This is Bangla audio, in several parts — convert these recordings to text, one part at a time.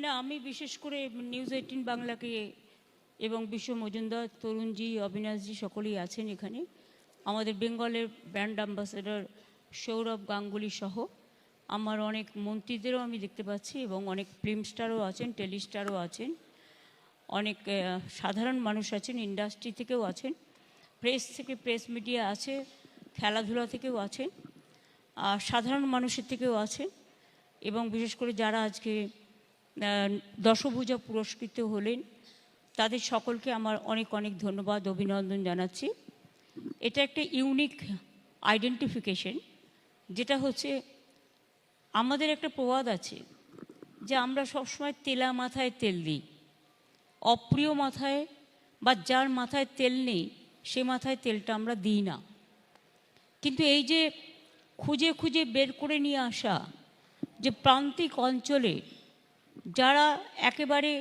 না, আমি বিশেষ করে নিউজ 18 বাংলাকে এবং বিশ্ব মজুমদার, তরুণজি, অবিনাশজি সকলেই আছেন এখানে। আমাদের বেঙ্গলের ব্র্যান্ড অ্যাম্বাসেডর সৌরভ গাঙ্গুলি সহ আমার অনেক মন্ত্রীদেরও আমি দেখতে পাচ্ছি এবং অনেক ফিল্ম স্টারও আছেন, টেলিস্টারও আছেন, অনেক সাধারণ মানুষ আছেন, ইন্ডাস্ট্রি থেকেও আছেন, প্রেস থেকে প্রেস মিডিয়া আছে, খেলাধুলা থেকেও আছেন, আর সাধারণ মানুষের থেকেও আছেন। এবং বিশেষ করে যারা আজকে দশভূজা পুরস্কৃত হলেন তাদের সকলকে আমার অনেক অনেক ধন্যবাদ, অভিনন্দন জানাচ্ছি। এটা একটা ইউনিক আইডেন্টিফিকেশন, যেটা হচ্ছে আমাদের একটা প্রবাদ আছে যে আমরা সবসময় তেলা মাথায় তেল দিই, অপ্রিয় মাথায় বা যার মাথায় তেল নেই সে মাথায় তেলটা আমরা দিই না। কিন্তু এই যে খুঁজে খুঁজে বের করে নিয়ে আসা যে প্রান্তিক অঞ্চলে যারা একেবারে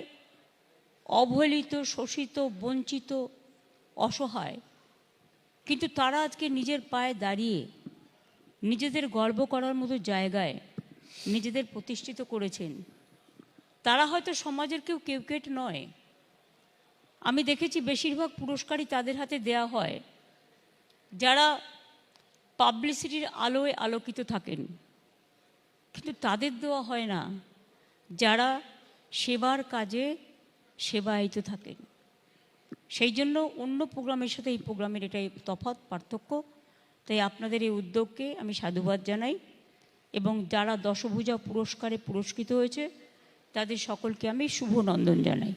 অবহেলিত, শোষিত, বঞ্চিত, অসহায়, কিন্তু তারা আজকে নিজের পায়ে দাঁড়িয়ে নিজেদের গর্ব করার মতো জায়গায় নিজেদের প্রতিষ্ঠিত করেছেন, তারা হয়তো সমাজের কেউ কেউকেট নয়। আমি দেখেছি বেশিরভাগ পুরস্কারই তাদের হাতে দেয়া হয় যারা পাবলিসিটির আলোয় আলোকিত থাকেন, কিন্তু তাদের দেওয়া হয় না যারা সেবার কাজে সেবায়িত থাকেন। সেই জন্য অন্য প্রোগ্রামের সাথে এই প্রোগ্রামের এটাই তফাৎ, পার্থক্য। তাই আপনাদের এই উদ্যোগকে আমি সাধুবাদ জানাই এবং যারা দশভূজা পুরস্কারে পুরস্কৃত হয়েছে তাদের সকলকে আমি শুভনন্দন জানাই।